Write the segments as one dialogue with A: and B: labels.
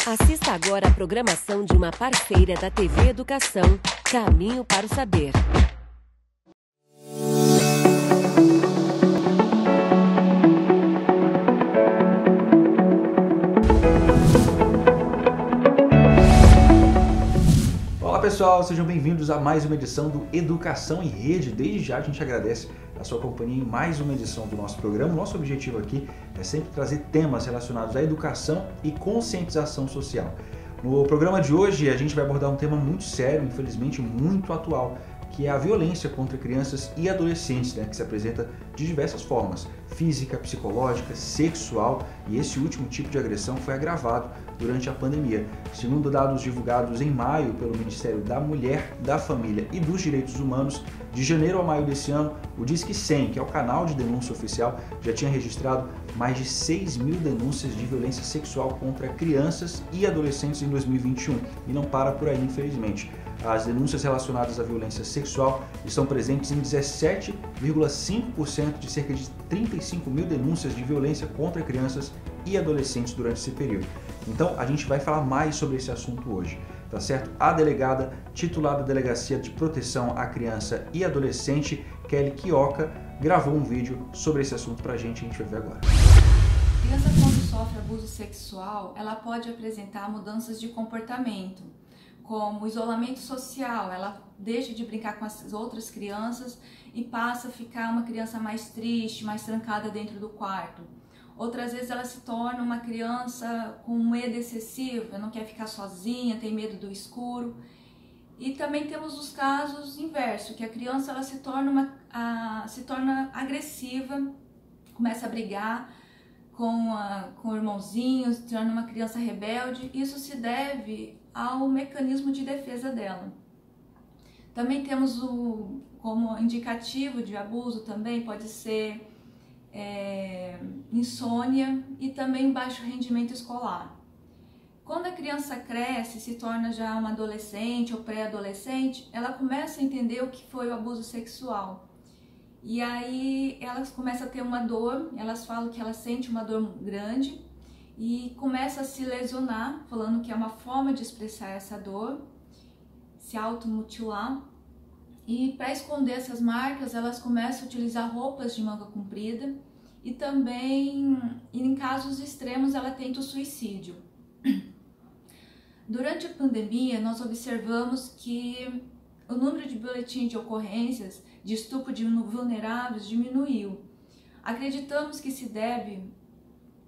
A: Assista agora a programação de uma parceira da TV Educação, Caminho para o Saber.
B: Olá pessoal, sejam bem-vindos a mais uma edição do Educação em Rede. Desde já a gente agradece a sua companhia em mais uma edição do nosso programa. Nosso objetivo aqui é sempre trazer temas relacionados à educação e conscientização social. No programa de hoje a gente vai abordar um tema muito sério, infelizmente muito atual, que é a violência contra crianças e adolescentes, que se apresenta de diversas formas, física, psicológica, sexual, e esse último tipo de agressão foi agravado durante a pandemia. Segundo dados divulgados em maio pelo Ministério da Mulher, da Família e dos Direitos Humanos, de janeiro a maio desse ano, o Disque 100, que é o canal de denúncia oficial, já tinha registrado mais de 6 mil denúncias de violência sexual contra crianças e adolescentes em 2021. E não para por aí, infelizmente. As denúncias relacionadas à violência sexual estão presentes em 17,5% de cerca de 35 mil denúncias de violência contra crianças e adolescentes durante esse período. Então, a gente vai falar mais sobre esse assunto hoje, tá certo? A delegada titular da Delegacia de Proteção à Criança e Adolescente, Kelly Quioca, gravou um vídeo sobre esse assunto pra gente, a gente vai ver agora.
C: A criança, quando sofre abuso sexual, ela pode apresentar mudanças de comportamento, como isolamento social. Ela deixa de brincar com as outras crianças e passa a ficar uma criança mais triste, mais trancada dentro do quarto. Outras vezes ela se torna uma criança com medo excessivo, não quer ficar sozinha, tem medo do escuro. E também temos os casos inversos, que a criança ela se torna agressiva, começa a brigar com irmãozinhos, se torna uma criança rebelde. Isso se deve ao mecanismo de defesa dela. Também temos como indicativo de abuso também pode ser insônia e também baixo rendimento escolar. Quando a criança cresce, se torna já uma adolescente ou pré-adolescente, ela começa a entender o que foi o abuso sexual. E aí elas começam a ter uma dor, elas falam que ela sente uma dor grande e começa a se lesionar, falando que é uma forma de expressar essa dor, se automutilar. E para esconder essas marcas, elas começam a utilizar roupas de manga comprida e também, em casos extremos, ela tenta o suicídio. Durante a pandemia, nós observamos que o número de boletins de ocorrências de estupro de vulneráveis diminuiu. Acreditamos que se deve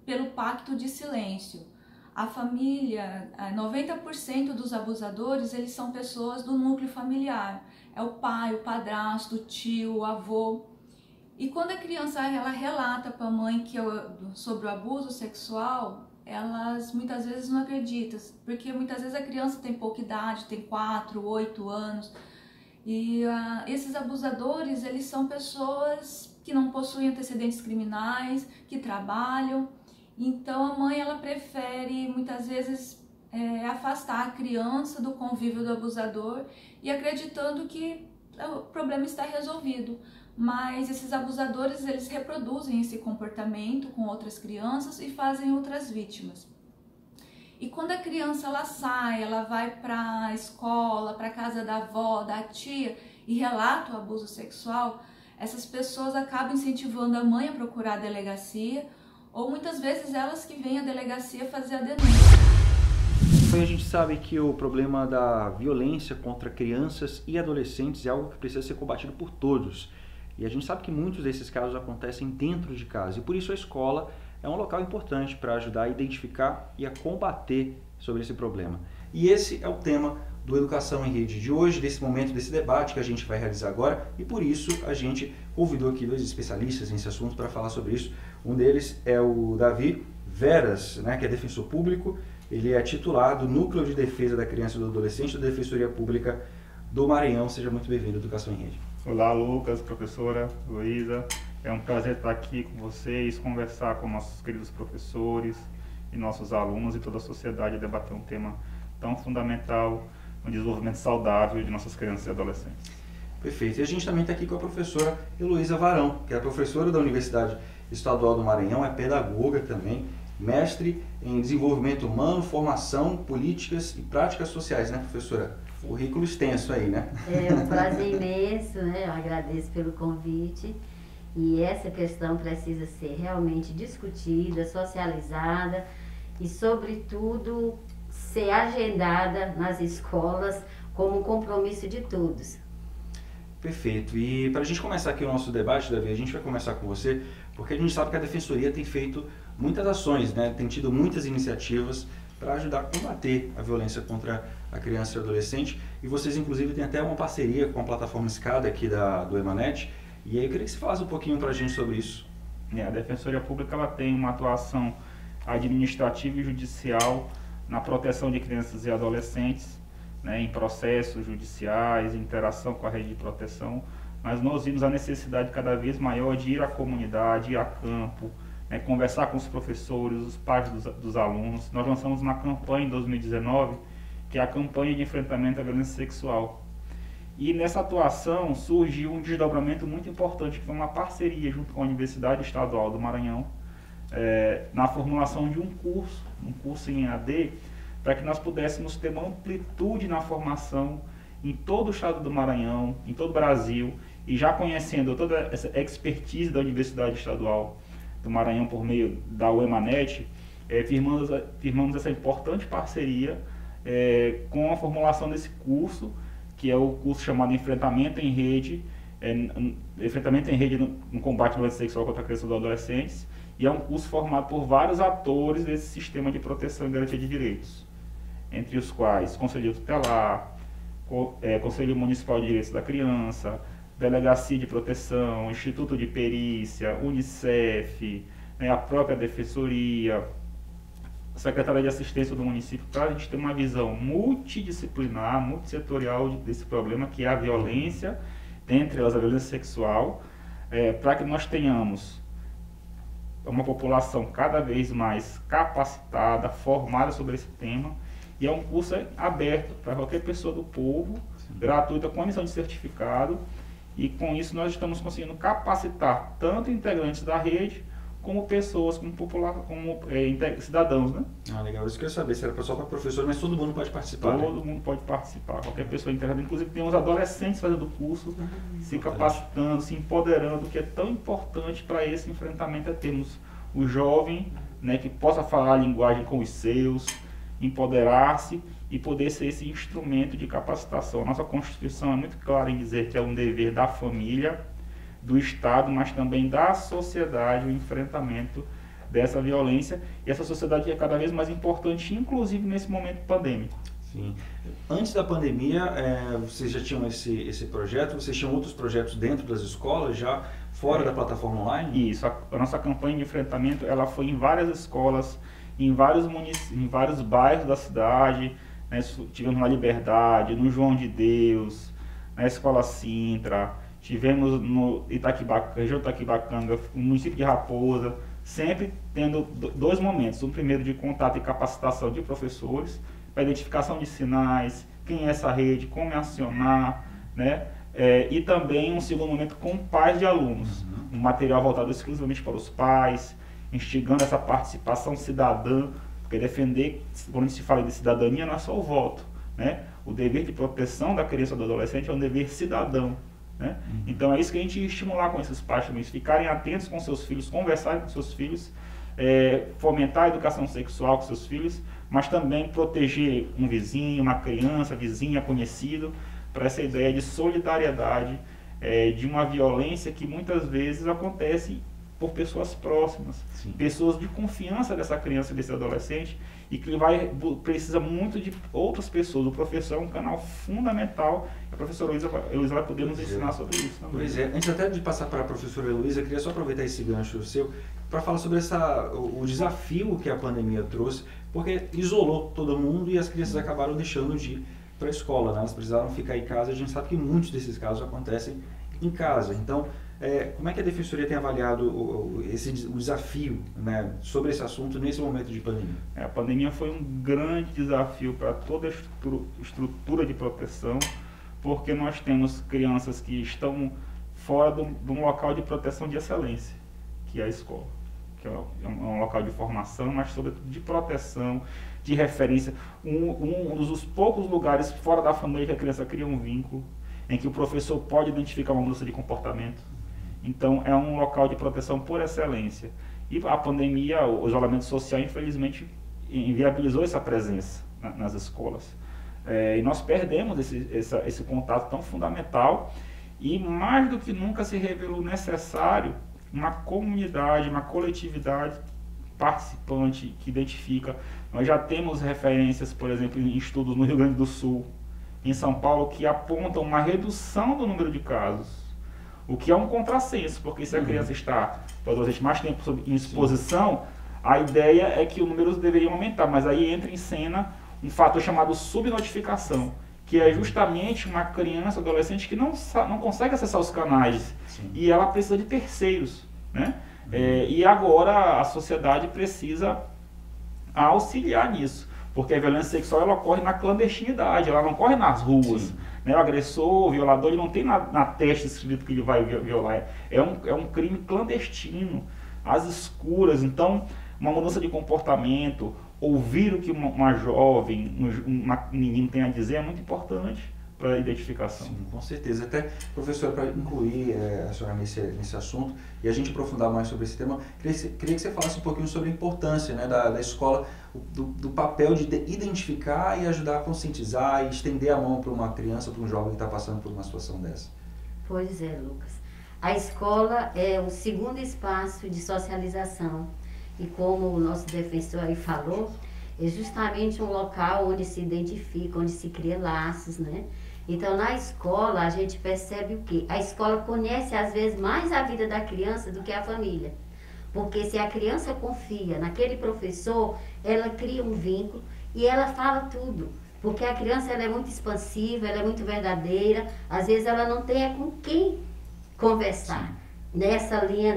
C: pelo pacto de silêncio. A família, 90% dos abusadores, eles são pessoas do núcleo familiar. É o pai, o padrasto, o tio, o avô. E quando a criança ela relata para a mãe sobre o abuso sexual, elas muitas vezes não acreditam, porque muitas vezes a criança tem pouca idade, tem 4, 8 anos. E esses abusadores, eles são pessoas que não possuem antecedentes criminais, que trabalham. Então a mãe ela prefere muitas vezes afastar a criança do convívio do abusador e acreditando que o problema está resolvido. Mas esses abusadores eles reproduzem esse comportamento com outras crianças e fazem outras vítimas. E quando a criança ela sai, ela vai para a escola, para a casa da avó, da tia e relata o abuso sexual, essas pessoas acabam incentivando a mãe a procurar a delegacia, ou muitas vezes elas que vêm à delegacia fazer a denúncia.
B: A gente sabe que o problema da violência contra crianças e adolescentes é algo que precisa ser combatido por todos. E a gente sabe que muitos desses casos acontecem dentro de casa e por isso a escola é um local importante para ajudar a identificar e a combater sobre esse problema. E esse é o tema do Educação em Rede de hoje, desse momento, desse debate que a gente vai realizar agora, e por isso a gente convidou aqui 2 especialistas nesse assunto para falar sobre isso. Um deles é o Davi Veras, que é defensor público, ele é titular do Núcleo de Defesa da Criança e do Adolescente da Defensoria Pública do Maranhão. Seja muito bem-vindo à Educação em Rede.
D: Olá, Lucas, professora Luísa. É um prazer estar aqui com vocês, conversar com nossos queridos professores e nossos alunos e toda a sociedade, debater um tema tão fundamental no desenvolvimento saudável de nossas crianças e adolescentes.
B: Perfeito. E a gente também está aqui com a professora Heloísa Varão, que é professora da Universidade Estadual do Maranhão, é pedagoga também mestre em desenvolvimento humano, formação, políticas e práticas sociais, né, professora? Currículo extenso aí, né?
E: É um prazer imenso, né? Eu agradeço pelo convite. E essa questão precisa ser realmente discutida, socializada e, sobretudo, ser agendada nas escolas como um compromisso de todos.
B: Perfeito. E para a gente começar aqui o nosso debate, Davi, a gente vai começar com você, porque a gente sabe que a Defensoria tem feito muitas ações, né? Tem tido muitas iniciativas para ajudar a combater a violência contra a criança e o adolescente. E vocês, inclusive, têm até uma parceria com a plataforma SCADA aqui do Emanet. E aí eu queria que você falasse um pouquinho para a gente sobre isso.
D: A Defensoria Pública ela tem uma atuação administrativa e judicial na proteção de crianças e adolescentes, né, em processos judiciais, interação com a rede de proteção, mas nós vimos a necessidade cada vez maior de ir à comunidade, ir a campo, né, conversar com os professores, os pais dos alunos. Nós lançamos uma campanha em 2019, que é a campanha de enfrentamento à violência sexual. E nessa atuação surgiu um desdobramento muito importante, que foi uma parceria junto com a Universidade Estadual do Maranhão, na formulação de um curso em EAD, para que nós pudéssemos ter uma amplitude na formação em todo o estado do Maranhão, em todo o Brasil, e já conhecendo toda essa expertise da Universidade Estadual do Maranhão por meio da UEMANET, firmamos essa importante parceria com a formulação desse curso, que é o curso chamado Enfrentamento em Rede, no combate à violência sexual contra a criança e adolescentes, e é um curso formado por vários atores desse sistema de proteção e garantia de direitos, entre os quais Conselho Tutelar, Conselho Municipal de Direitos da Criança, Delegacia de Proteção, Instituto de Perícia, Unicef, né, a própria Defensoria, a Secretaria de Assistência do município, para a gente ter uma visão multidisciplinar, multissetorial desse problema, que é a violência, dentre elas a violência sexual, para que nós tenhamos uma população cada vez mais capacitada, formada sobre esse tema, e é um curso aberto para qualquer pessoa do povo, gratuito, com emissão de certificado, e com isso nós estamos conseguindo capacitar tanto integrantes da rede, como pessoas, como cidadãos, né?
B: Legal. Isso que eu queria saber, se era só para professor, mas todo mundo pode participar.
D: Todo mundo pode participar, qualquer pessoa integrada. Inclusive tem uns adolescentes fazendo o curso, se capacitando, se empoderando, que é tão importante para esse enfrentamento, termos o jovem, né, que possa falar a linguagem com os seus, empoderar-se e poder ser esse instrumento de capacitação. A nossa Constituição é muito clara em dizer que é um dever da família, do Estado, mas também da sociedade, o enfrentamento dessa violência, e essa sociedade é cada vez mais importante, inclusive nesse momento pandêmico.
B: Sim. Antes da pandemia, vocês já tinham esse projeto, vocês tinham outros projetos dentro das escolas, já fora da plataforma online?
D: Isso, a nossa campanha de enfrentamento, ela foi em várias escolas, em vários bairros da cidade, né? Tivemos na Liberdade, no João de Deus, na Escola Sintra, tivemos no região Itaquibacanga, no município de Raposa, sempre tendo dois momentos. Um primeiro de contato e capacitação de professores, para identificação de sinais, quem é essa rede, como acionar, né? E também um segundo momento com pais de alunos, um material voltado exclusivamente para os pais, instigando essa participação cidadã, porque defender, quando se fala de cidadania, não é só o voto, né? O dever de proteção da criança e do adolescente é um dever cidadão, né? Então é isso que a gente estimular com esses pais também, ficarem atentos com seus filhos, conversarem com seus filhos, fomentar a educação sexual com seus filhos, mas também proteger um vizinho, uma criança, vizinha, conhecido, para essa ideia de solidariedade, de uma violência que muitas vezes acontece por pessoas próximas, sim, pessoas de confiança dessa criança e desse adolescente, e que precisa muito de outras pessoas. O professor é um canal fundamental, a professora Heloísa vai poder nos ensinar sobre isso também.
B: Pois é, antes até de passar para a professora Heloísa, eu queria só aproveitar esse gancho seu para falar sobre o desafio que a pandemia trouxe, porque isolou todo mundo e as crianças acabaram deixando de ir para a escola, né? Elas precisaram ficar em casa. A gente sabe que muitos desses casos acontecem em casa. Então, como é que a Defensoria tem avaliado o desafio, né, sobre esse assunto nesse momento de pandemia?
D: A pandemia foi um grande desafio para toda a estrutura de proteção, porque nós temos crianças que estão fora de um local de proteção de excelência, que é a escola. que é um local de formação, mas sobretudo de proteção, de referência, um dos poucos lugares fora da família que a criança cria um vínculo, em que o professor pode identificar uma mudança de comportamento. Então é um local de proteção por excelência. E a pandemia, o isolamento social, infelizmente, inviabilizou essa presença nas escolas. E nós perdemos esse contato tão fundamental, e mais do que nunca se revelou necessário uma comunidade, uma coletividade participante que identifica. Nós já temos referências, por exemplo, em estudos no Rio Grande do Sul, em São Paulo, que apontam uma redução do número de casos, o que é um contrassenso, porque se a criança está, o adolescente, mais tempo em exposição, a ideia é que os números deveriam aumentar, mas aí entra em cena um fator chamado subnotificação, que é justamente uma criança, adolescente que não consegue acessar os canais. Sim. E ela precisa de terceiros, né? E agora a sociedade precisa auxiliar nisso, porque a violência sexual ela ocorre na clandestinidade, ela não ocorre nas ruas, né? O agressor, o violador, ele não tem na testa escrito que ele vai violar, é um crime clandestino, às escuras. Então, uma mudança de comportamento, ouvir o que uma jovem, um menino tem a dizer é muito importante para a identificação.
B: Sim, com certeza. Até, professor, para incluir a senhora nesse assunto e a gente aprofundar mais sobre esse tema, queria que você falasse um pouquinho sobre a importância, né, da escola, do papel de identificar e ajudar a conscientizar e estender a mão para uma criança, para um jovem que está passando por uma situação dessa.
E: Pois é, Lucas. A escola é o segundo espaço de socialização. E como o nosso defensor aí falou, é justamente um local onde se identifica, onde se cria laços, né? Então, na escola, a gente percebe o quê? A escola conhece, às vezes, mais a vida da criança do que a família. Porque se a criança confia naquele professor, ela cria um vínculo e ela fala tudo. Porque a criança ela é muito expansiva, ela é muito verdadeira, às vezes ela não tem com quem conversar. Sim. Nessa linha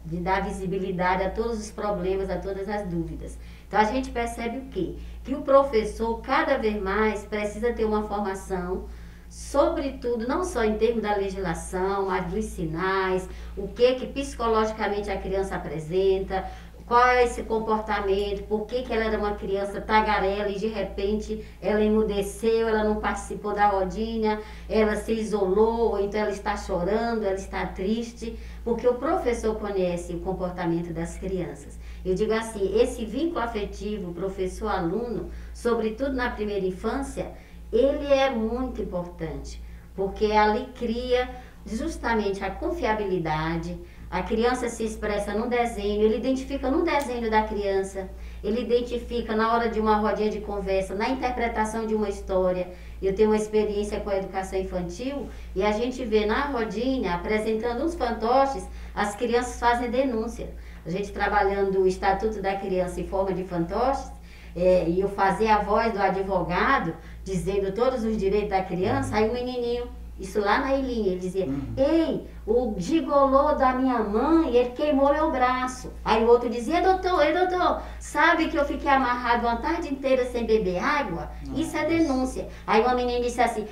E: de dar visibilidade a todos os problemas, a todas as dúvidas. Então a gente percebe o quê? Que o professor cada vez mais precisa ter uma formação, sobretudo, não só em termos da legislação, mas dos sinais, o que psicologicamente a criança apresenta, qual é esse comportamento, por que ela era uma criança tagarela e de repente ela emudeceu, ela não participou da rodinha, ela se isolou, ou então ela está chorando, ela está triste, porque o professor conhece o comportamento das crianças. Eu digo assim, esse vínculo afetivo professor-aluno, sobretudo na primeira infância, ele é muito importante, porque ali cria justamente a confiabilidade. A criança se expressa num desenho, ele identifica no desenho da criança, ele identifica na hora de uma rodinha de conversa, na interpretação de uma história. Eu tenho uma experiência com a educação infantil e a gente vê na rodinha, apresentando uns fantoches, as crianças fazem denúncia. A gente trabalhando o Estatuto da Criança em forma de fantoches, e eu fazia a voz do advogado, dizendo todos os direitos da criança, aí o menininho, isso lá na ilhinha, ele dizia, ei, o gigolô da minha mãe, ele queimou meu braço. Aí o outro dizia, ei doutor, sabe que eu fiquei amarrado uma tarde inteira sem beber água? Isso é denúncia. Aí uma menina disse assim,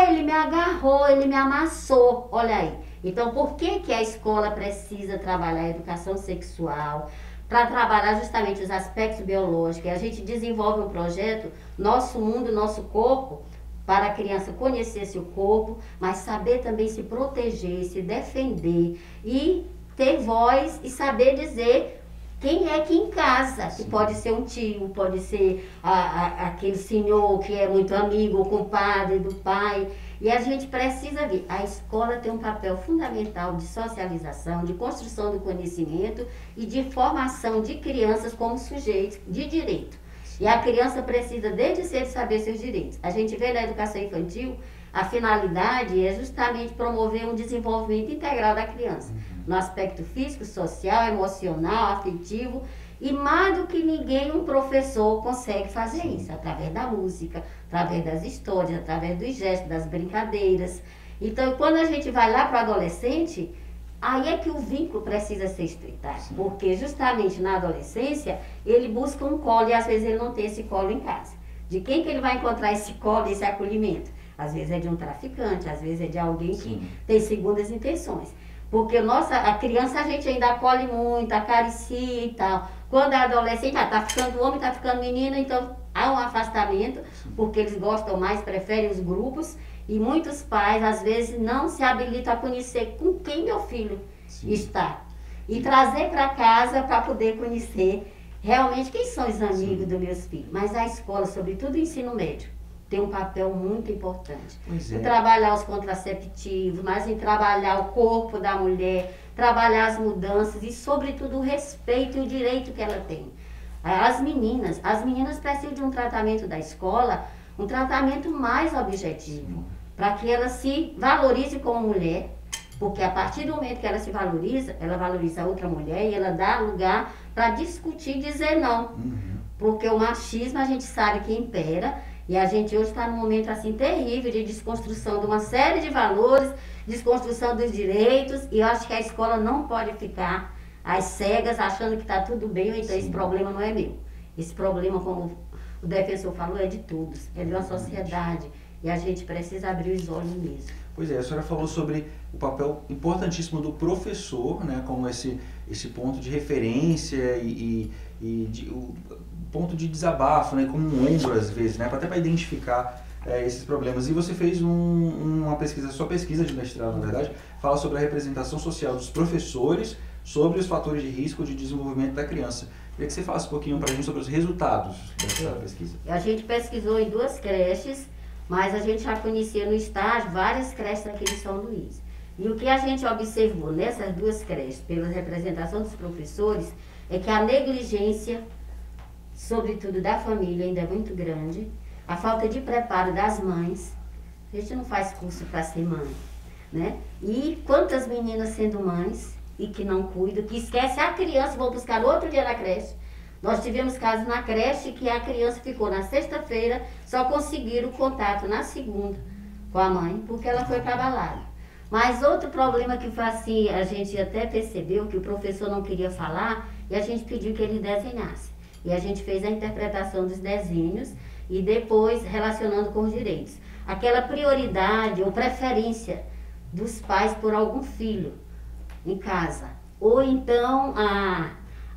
E: ele me agarrou, ele me amassou, olha aí. Então por que a escola precisa trabalhar a educação sexual? Para trabalhar justamente os aspectos biológicos. A gente desenvolve um projeto, Nosso Mundo, Nosso Corpo, para a criança conhecer seu corpo, mas saber também se proteger, se defender e ter voz e saber dizer quem é que em casa, que pode ser um tio, pode ser aquele senhor que é muito amigo, o compadre do pai. E a gente precisa ver, a escola tem um papel fundamental de socialização, de construção do conhecimento e de formação de crianças como sujeitos de direito. E a criança precisa, desde cedo, saber seus direitos. A gente vê na educação infantil, a finalidade é justamente promover um desenvolvimento integral da criança, no aspecto físico, social, emocional, afetivo, e mais do que ninguém um professor consegue fazer isso, através da música, através das histórias, através dos gestos, das brincadeiras. Então, quando a gente vai lá para o adolescente, aí é que o vínculo precisa ser estreitado, porque justamente na adolescência ele busca um colo e às vezes ele não tem esse colo em casa. De quem que ele vai encontrar esse colo, esse acolhimento? Às vezes é de um traficante, às vezes é de alguém que tem segundas intenções. Porque a criança a gente ainda acolhe muito, acaricia e tal. Quando é adolescente, tá ficando homem, tá ficando menina, então há um afastamento, porque eles gostam mais, preferem os grupos. E muitos pais, às vezes, não se habilitam a conhecer com quem meu filho está. E trazer para casa para poder conhecer realmente quem são os amigos dos meus filhos. Mas a escola, sobretudo o ensino médio, tem um papel muito importante. Em trabalhar os contraceptivos, mas em trabalhar o corpo da mulher, trabalhar as mudanças e, sobretudo, o respeito e o direito que ela tem. As meninas precisam de um tratamento da escola, um tratamento mais objetivo, para que ela se valorize como mulher, porque a partir do momento que ela se valoriza, ela valoriza a outra mulher e ela dá lugar para discutir e dizer não. Porque o machismo a gente sabe que impera. E a gente hoje está num momento assim terrível de desconstrução de uma série de valores, desconstrução dos direitos, e eu acho que a escola não pode ficar às cegas achando que está tudo bem, ou então esse problema não é meu. Esse problema, como o defensor falou, é de todos, é de uma sociedade, e a gente precisa abrir os olhos mesmo.
B: Pois é, a senhora falou sobre o papel importantíssimo do professor, né, como esse ponto de referência e o ponto de desabafo, né, como um ombro às vezes, né, até para identificar esses problemas. E você fez uma pesquisa, sua pesquisa de mestrado, na verdade, fala sobre a representação social dos professores sobre os fatores de risco de desenvolvimento da criança. Queria que você falasse um pouquinho para a gente sobre os resultados dessa pesquisa.
E: A gente pesquisou em 2 creches, mas a gente já conhecia no estágio várias creches aqui de São Luís. E o que a gente observou nessas 2 creches, pela representação dos professores, é que a negligência, sobretudo da família, ainda é muito grande. A falta de preparo das mães. A gente não faz curso para ser mãe, né? E quantas meninas sendo mães e que não cuidam, que esquecem a criança e vão buscar no outro dia na creche. Nós tivemos casos na creche que a criança ficou na sexta-feira, só conseguiram o contato na segunda com a mãe, porque ela foi para a balada. Mas outro problema que foi assim, a gente até percebeu que o professor não queria falar e a gente pediu que ele desenhasse. E a gente fez a interpretação dos desenhos e depois relacionando com os direitos. Aquela prioridade ou preferência dos pais por algum filho em casa. Ou então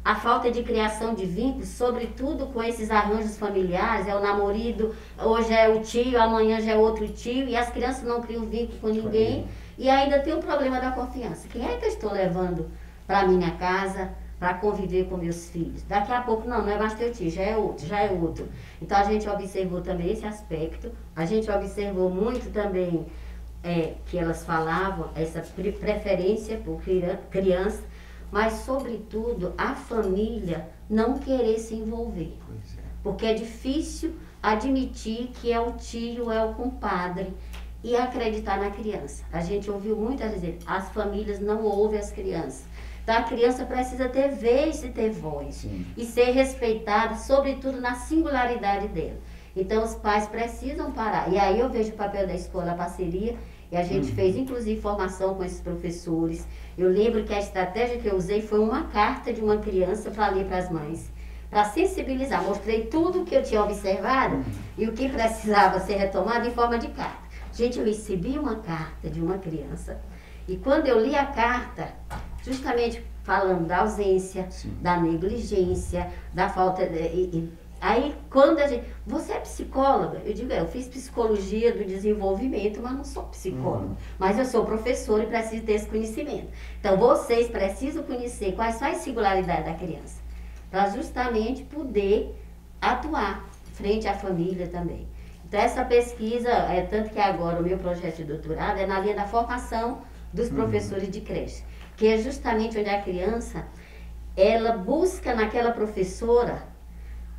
E: a falta de criação de vínculos, sobretudo com esses arranjos familiares, é o namorado, hoje é o tio, amanhã já é outro tio, e as crianças não criam vínculo com ninguém. E ainda tem o problema da confiança. Quem é que eu estou levando para minha casa para conviver com meus filhos? Daqui a pouco, não é mais teu tio, já é outro. Então a gente observou também esse aspecto. A gente observou muito também que elas falavam, essa preferência por criança, mas sobretudo a família não querer se envolver. Porque é difícil admitir que é o tio, é o compadre, e acreditar na criança. A gente ouviu muitas vezes, as famílias não ouvem as crianças. Então a criança precisa ter vez e ter voz. E ser respeitada, sobretudo na singularidade dela. Então os pais precisam parar. E aí eu vejo o papel da escola, a parceria, e a gente fez inclusive formação com esses professores. Eu lembro que a estratégia que eu usei foi uma carta de uma criança para ler para as mães, para sensibilizar. Mostrei tudo o que eu tinha observado e o que precisava ser retomado em forma de carta. Gente, eu recebi uma carta de uma criança e quando eu li a carta, justamente falando da ausência, da negligência, da falta de... Aí, quando a gente... Você é psicóloga? Eu digo, eu fiz psicologia do desenvolvimento, mas não sou psicóloga. Mas eu sou professora e preciso ter esse conhecimento. Então, vocês precisam conhecer quais são as singularidades da criança, para justamente poder atuar frente à família também. Então, essa pesquisa, tanto que agora o meu projeto de doutorado é na linha da formação dos professores de creche, que é justamente onde a criança, ela busca naquela professora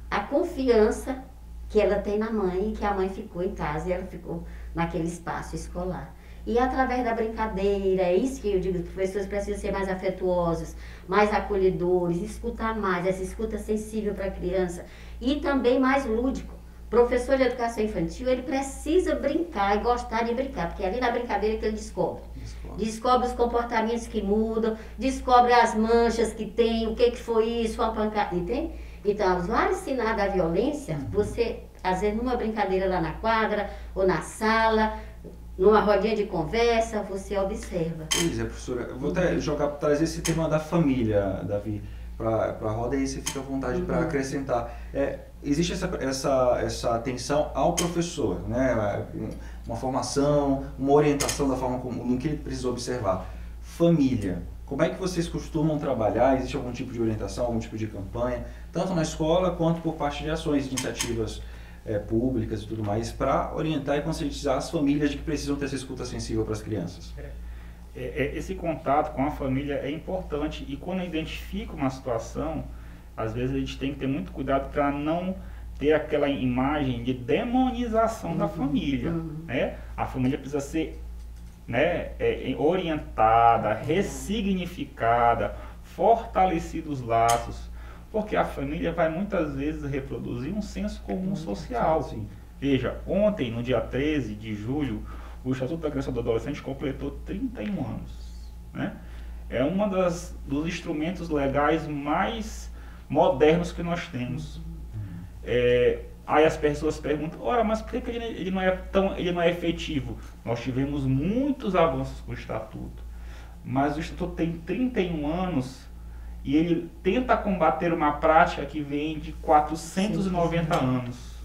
E: a confiança que ela tem na mãe, que a mãe ficou em casa e ela ficou naquele espaço escolar. E através da brincadeira, é isso que eu digo, os professores precisam ser mais afetuosos, mais acolhedores, escutar mais, essa escuta sensível para a criança e também mais lúdico. Professor de educação infantil, ele precisa brincar e gostar de brincar, porque é ali na brincadeira que ele descobre. Descobre os comportamentos que mudam, descobre as manchas que tem, o que foi isso, uma pancada, entende? Então, os vários sinais da violência, você, às vezes, numa brincadeira lá na quadra ou na sala, numa rodinha de conversa, você observa.
B: Pois é, professora. Eu vou até trazer esse tema da família, Davi, para a roda, e aí você fica à vontade para acrescentar. Existe essa atenção ao professor, né? Uma formação, uma orientação da forma no que ele precisa observar. Família. Como é que vocês costumam trabalhar? Existe algum tipo de orientação, algum tipo de campanha, tanto na escola quanto por parte de ações, de iniciativas públicas e tudo mais, para orientar e conscientizar as famílias de que precisam ter essa escuta sensível para as crianças?
D: Esse contato com a família é importante, e quando identifica uma situação, às vezes a gente tem que ter muito cuidado para não ter aquela imagem de demonização da família, né? A família precisa ser, né, orientada, ressignificada, fortalecidos os laços, porque a família vai muitas vezes reproduzir um senso comum social.
B: Sim.
D: Veja, ontem, no dia 13 de julho, o Estatuto da Criança e do Adolescente completou 31 anos. Né? É um dos instrumentos legais mais modernos que nós temos. Aí as pessoas perguntam, ora, mas por que ele não é efetivo? Nós tivemos muitos avanços com o Estatuto, mas o Estatuto tem 31 anos e ele tenta combater uma prática que vem de 490 anos.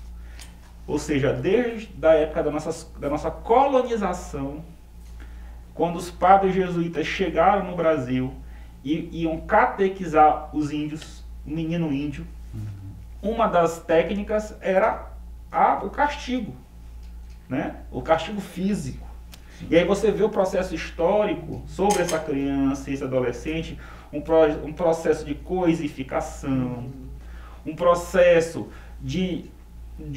D: Ou seja, desde a época da nossa colonização, quando os padres jesuítas chegaram no Brasil e iam catequizar os índios, o menino índio, uma das técnicas era o castigo, né? O castigo físico. E aí você vê o processo histórico sobre essa criança e esse adolescente, um processo de coisificação, um processo de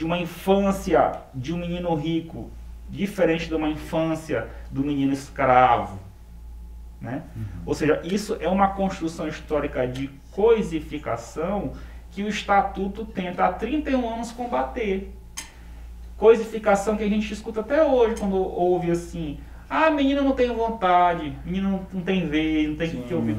D: uma infância de um menino rico, diferente de uma infância do menino escravo, né? Ou seja, isso é uma construção histórica de coisificação que o Estatuto tenta há 31 anos combater. Coisificação que a gente escuta até hoje, quando ouve assim, menino não tem vontade, menino não tem vez, não tem que ouvir.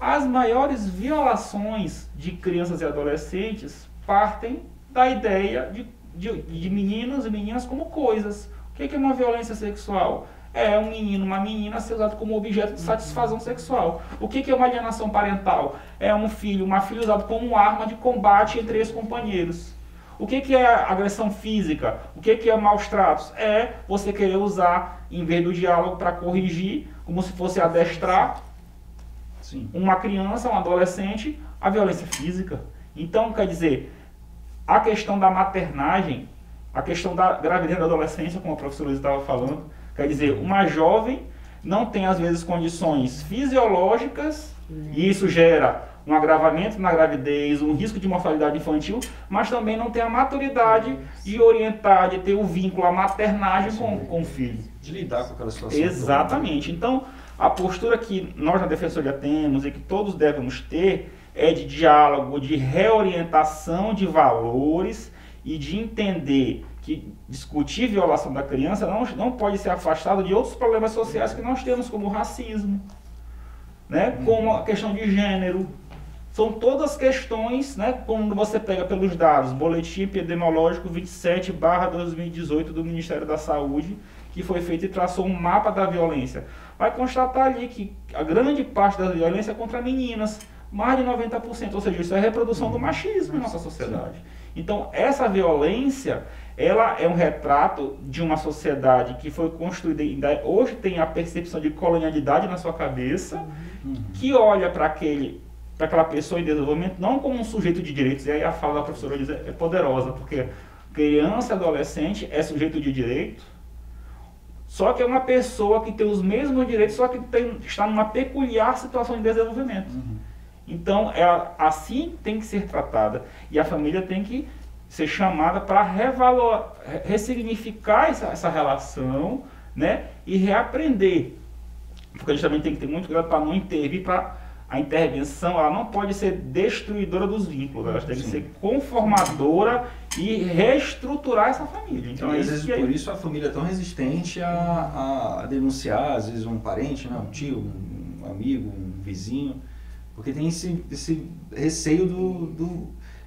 D: As maiores violações de crianças e adolescentes partem da ideia de meninos e meninas como coisas. O que é uma violência sexual? É um menino, uma menina ser usado como objeto de satisfação sexual. O que é uma alienação parental? É um filho, uma filha usado como arma de combate entre ex-companheiros. O que é agressão física? O que é maus tratos? É você querer usar, em vez do diálogo, para corrigir, como se fosse adestrar uma criança, um adolescente, a violência física. Então, quer dizer, a questão da maternagem, a questão da gravidez da adolescência, como a professora Luiz estava falando, quer dizer, uma jovem não tem, às vezes, condições fisiológicas, e isso gera um agravamento na gravidez, um risco de mortalidade infantil, mas também não tem a maturidade de orientar, de ter o vínculo, a maternagem com o filho.
B: De lidar com aquela situação.
D: Exatamente. Então, a postura que nós na Defensoria temos e que todos devemos ter é de diálogo, de reorientação de valores e de entender que discutir violação da criança não pode ser afastado de outros problemas sociais que nós temos, como o racismo, né? Como a questão de gênero. São todas questões, né? Quando você pega pelos dados, Boletim Epidemiológico 27/2018 do Ministério da Saúde, que foi feito e traçou um mapa da violência, vai constatar ali que a grande parte da violência é contra meninas, mais de 90%, ou seja, isso é a reprodução do machismo em nossa sociedade. Então, essa violência, ela é um retrato de uma sociedade que foi construída, ainda hoje tem a percepção de colonialidade na sua cabeça, que olha para aquela pessoa em desenvolvimento não como um sujeito de direitos. E aí a fala da professora Luiz é poderosa, porque criança e adolescente é sujeito de direito, só que é uma pessoa que tem os mesmos direitos, só que está numa peculiar situação de desenvolvimento. Então, assim tem que ser tratada. E a família tem que ser chamada para ressignificar essa relação, né? E reaprender. Porque a gente também tem que ter muito cuidado para não intervir. A intervenção, ela não pode ser destruidora dos vínculos, ela tem que ser conformadora e reestruturar essa família. Então,
B: às vezes, por isso a família é tão resistente a denunciar, às vezes, um parente, né? Um tio, um amigo, um vizinho, porque tem esse receio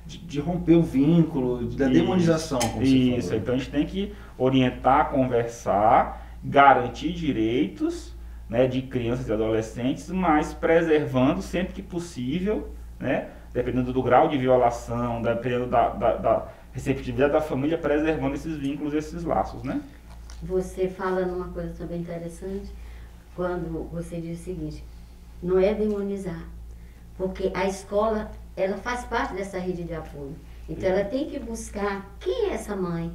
B: de romper o vínculo, da demonização.
D: Isso, então a gente tem que orientar, conversar garantir direitos, né, de crianças e adolescentes, mas preservando sempre que possível, né, dependendo do grau de violação, dependendo da receptividade da família, preservando esses vínculos, esses laços, né?
E: Você fala numa coisa também interessante, quando você diz o seguinte, não é demonizar, porque a escola, ela faz parte dessa rede de apoio. Então ela tem que buscar quem é essa mãe.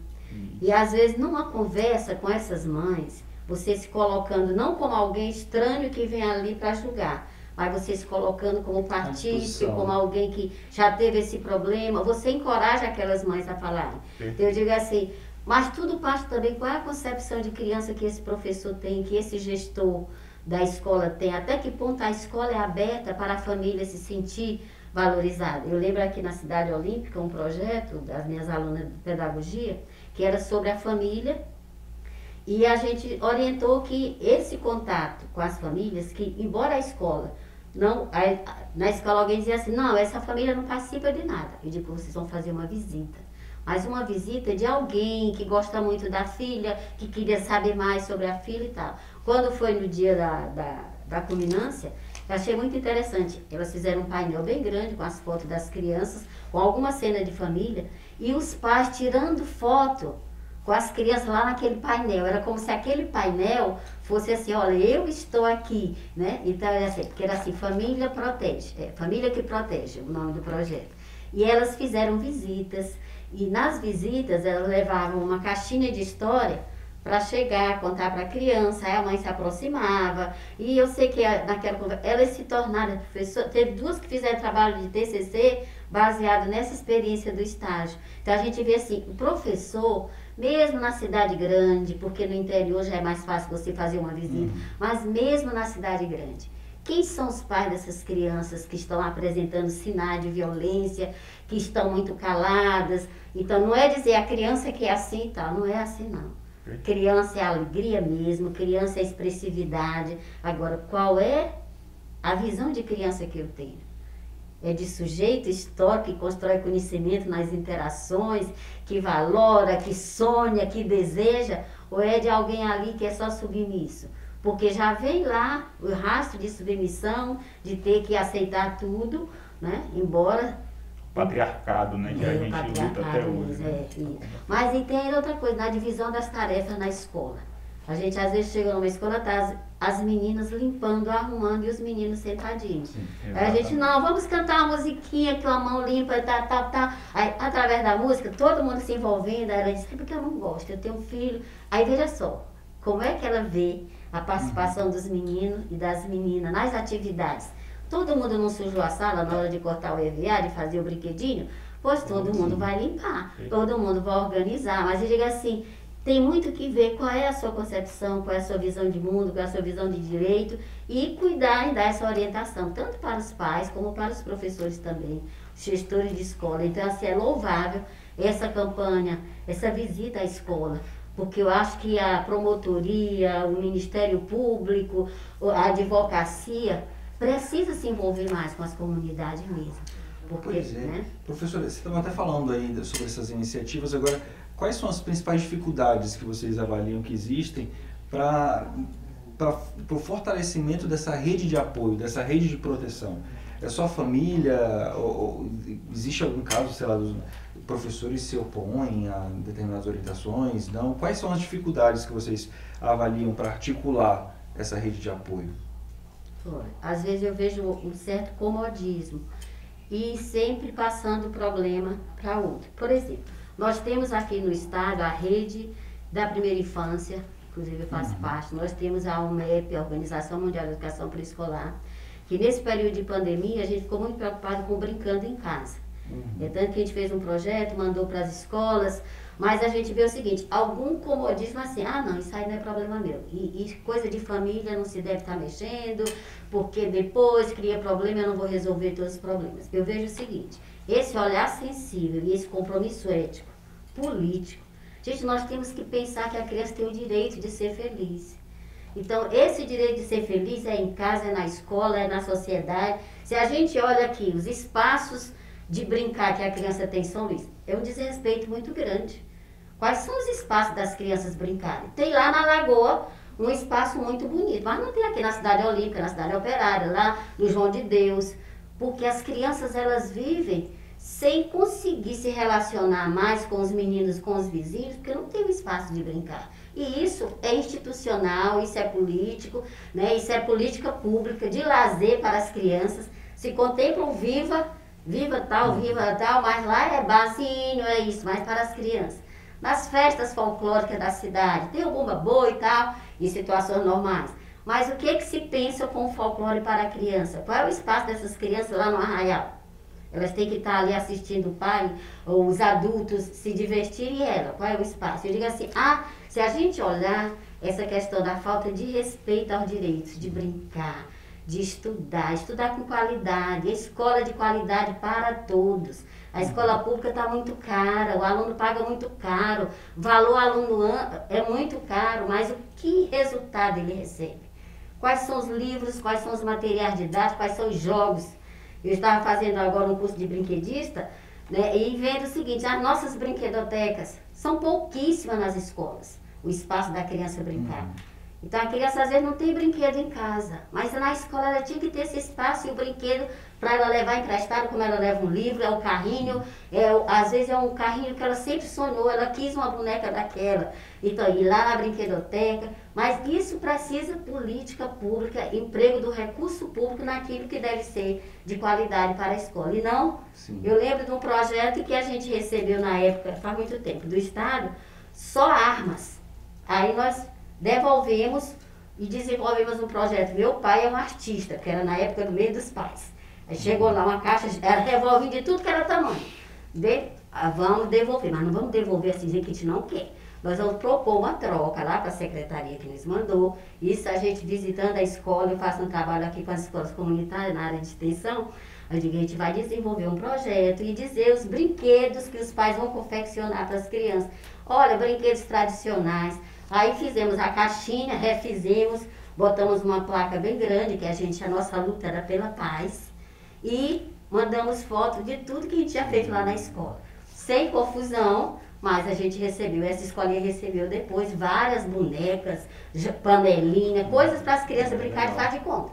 E: E às vezes numa conversa com essas mães, você se colocando não como alguém estranho que vem ali para julgar, mas você se colocando como partícipe, como alguém que já teve esse problema, você encoraja aquelas mães a falarem. Então eu digo assim, mas tudo parte também, qual é a concepção de criança que esse professor tem, que esse gestor da escola tem, até que ponto a escola é aberta para a família se sentir valorizada. Eu lembro aqui na Cidade Olímpica um projeto das minhas alunas de pedagogia, que era sobre a família, e a gente orientou que esse contato com as famílias, que embora a escola, na escola alguém dizia assim, não, essa família não participa de nada. Eu digo, vocês vão fazer uma visita. Mas uma visita de alguém que gosta muito da filha, que queria saber mais sobre a filha e tal. Quando foi no dia da culminância, eu achei muito interessante. Elas fizeram um painel bem grande com as fotos das crianças, com alguma cena de família, e os pais tirando foto com as crianças lá naquele painel. Era como se aquele painel fosse assim, olha, eu estou aqui, né? Então era assim, porque era assim, família protege, família que protege, o nome do projeto. E elas fizeram visitas, e nas visitas elas levavam uma caixinha de história para chegar, contar para a criança, aí a mãe se aproximava, e eu sei que naquela conversa, elas se tornaram professoras, teve duas que fizeram trabalho de TCC baseado nessa experiência do estágio. Então a gente vê assim, o professor, mesmo na cidade grande, porque no interior já é mais fácil você fazer uma visita, mas mesmo na cidade grande, quem são os pais dessas crianças que estão apresentando sinais de violência, que estão muito caladas? Então não é dizer a criança que é assim e tal, não é assim não. Criança é alegria mesmo, criança é expressividade. Agora, qual é a visão de criança que eu tenho? É de sujeito histórico que constrói conhecimento nas interações, que valora, que sonha, que deseja, ou é de alguém ali que é só submisso? Porque já vem lá o rastro de submissão, de ter que aceitar tudo, né? Embora...
D: Patriarcado, né? Que a gente luta até hoje.
E: Mas e tem ainda outra coisa, na divisão das tarefas na escola. A gente às vezes chega numa escola, tá as meninas limpando, arrumando e os meninos sentadinhos. Sim, aí a gente, não, vamos cantar uma musiquinha que a mão limpa, tá. Aí, através da música, todo mundo se envolvendo, aí ela disse, porque eu não gosto, eu tenho um filho. Aí veja só, como é que ela vê a participação dos meninos e das meninas nas atividades. Todo mundo não sujou a sala na hora de cortar o EVA, de fazer o brinquedinho? Pois todo mundo vai limpar, todo mundo vai organizar. Mas eu digo assim, tem muito que ver qual é a sua concepção, qual é a sua visão de mundo, qual é a sua visão de direito e cuidar e dar essa orientação, tanto para os pais como para os professores também, os gestores de escola. Então, assim, é louvável essa campanha, essa visita à escola. Porque eu acho que a promotoria, o Ministério Público, a advocacia precisa se envolver mais com as comunidades mesmo. Porque,
B: pois é.
E: Né?
B: Professora, você estava até falando aí sobre essas iniciativas. Agora, quais são as principais dificuldades que vocês avaliam que existem para o fortalecimento dessa rede de apoio, dessa rede de proteção? É só a família? Ou existe algum caso, sei lá, dos professores se opõem a determinadas orientações? Não? Quais são as dificuldades que vocês avaliam para articular essa rede de apoio?
E: Às vezes eu vejo um certo comodismo e sempre passando problema para outro. Por exemplo, nós temos aqui no estado a rede da primeira infância, inclusive eu faço parte, nós temos a UMEP, a Organização Mundial de Educação Preescolar, que nesse período de pandemia a gente ficou muito preocupado com brincando em casa. É tanto que a gente fez um projeto, mandou para as escolas, mas a gente vê o seguinte, algum comodismo assim, não, isso aí não é problema meu. E coisa de família não se deve estar mexendo, porque depois cria problema, eu não vou resolver todos os problemas. Eu vejo o seguinte, esse olhar sensível e esse compromisso ético, político, gente, nós temos que pensar que a criança tem o direito de ser feliz. Então, esse direito de ser feliz é em casa, é na escola, é na sociedade. Se a gente olha aqui, os espaços de brincar que a criança tem em São Luís, é um desrespeito muito grande Quais são os espaços das crianças brincarem? Tem lá na Lagoa um espaço muito bonito, mas não tem aqui na Cidade Olímpica, na Cidade Operária, lá no João de Deus, porque as crianças elas vivem sem conseguir se relacionar mais com os meninos, com os vizinhos, porque não tem um espaço de brincar. E isso é institucional, isso é político, né? Isso é política pública de lazer para as crianças. Se contemplam viva tal, mas lá é barzinho, é isso, mas para as crianças. Nas festas folclóricas da cidade, tem o bumba-boi e tal, em situações normais. Mas o que se pensa com o folclore para a criança? Qual é o espaço dessas crianças lá no arraial? Elas têm que estar ali assistindo o pai, ou os adultos se divertirem, e ela, qual é o espaço? Eu digo assim, se a gente olhar essa questão da falta de respeito aos direitos, de brincar, de estudar com qualidade, escola de qualidade para todos. A escola pública está muito cara, o aluno paga muito caro, o valor aluno é muito caro, mas o que resultado ele recebe? Quais são os livros, quais são os materiais didáticos, quais são os jogos? Eu estava fazendo agora um curso de brinquedista, né, e vendo o seguinte, as nossas brinquedotecas são pouquíssimas nas escolas, o espaço da criança brincar. Então a criança às vezes não tem brinquedo em casa, mas na escola ela tinha que ter esse espaço e o brinquedo para ela levar emprestado, como ela leva um livro, é o carrinho, às vezes é um carrinho que ela sempre sonhou, ela quis uma boneca daquela, então ir lá na brinquedoteca, mas isso precisa política pública, emprego do recurso público naquilo que deve ser de qualidade para a escola. E não, eu lembro de um projeto que a gente recebeu na época, faz muito tempo, do Estado, só armas. Aí nós devolvemos e desenvolvemos um projeto. Meu pai é um artista, que era na época do mês dos pais. Aí chegou lá uma caixa, era revólver de tudo que era tamanho. Vamos devolver, mas não vamos devolver assim, dizer que a gente não quer. Nós vamos propor uma troca lá para a secretaria que nos mandou. Isso a gente visitando a escola, eu faço um trabalho aqui com as escolas comunitárias na área de extensão. Eu digo, a gente vai desenvolver um projeto e dizer os brinquedos que os pais vão confeccionar para as crianças. Olha, brinquedos tradicionais. Aí fizemos a caixinha, refizemos, botamos uma placa bem grande, que a nossa luta era pela paz, e mandamos foto de tudo que a gente tinha feito lá na escola. Sem confusão, mas a gente recebeu, essa escolinha recebeu depois várias bonecas, panelinha, coisas para as crianças brincarem de faz de conta.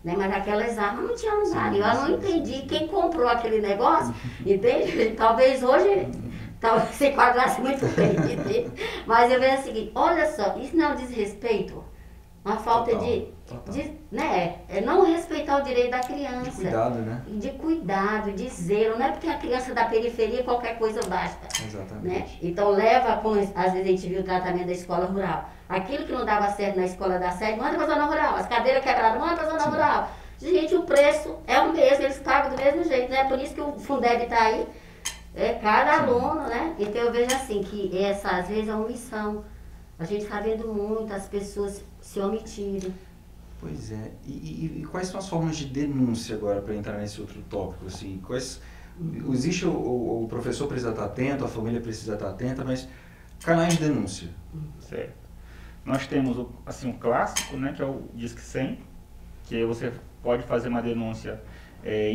E: Né? Mas aquelas armas não tinham lugar. Eu não entendi quem comprou aquele negócio, entende? Talvez hoje... Talvez se enquadrasse muito bem. Mas eu vejo o seguinte, olha só, isso não é um desrespeito, uma falta de né, é não respeitar o direito da criança. De
B: cuidado, né?
E: De cuidado, de zelo. Não é porque a criança da periferia qualquer coisa basta.
B: Exatamente.
E: Né? Então leva, como às vezes a gente viu o tratamento da escola rural. Aquilo que não dava certo na escola da sede, manda para a zona rural. As cadeiras quebradas, manda para a zona rural. Gente, o preço é o mesmo, eles pagam do mesmo jeito, né? Por isso que o Fundeb está aí. Cada aluno, né? Então eu vejo assim, que essa às vezes é omissão. A gente está vendo muito as pessoas se omitirem.
B: Pois é. E quais são as formas de denúncia agora, para entrar nesse outro tópico? Assim, existe o professor precisa estar atento, a família precisa estar atenta, mas canais de denúncia.
D: Certo. Nós temos assim, um clássico, né, que é o Disque 100, que você pode fazer uma denúncia,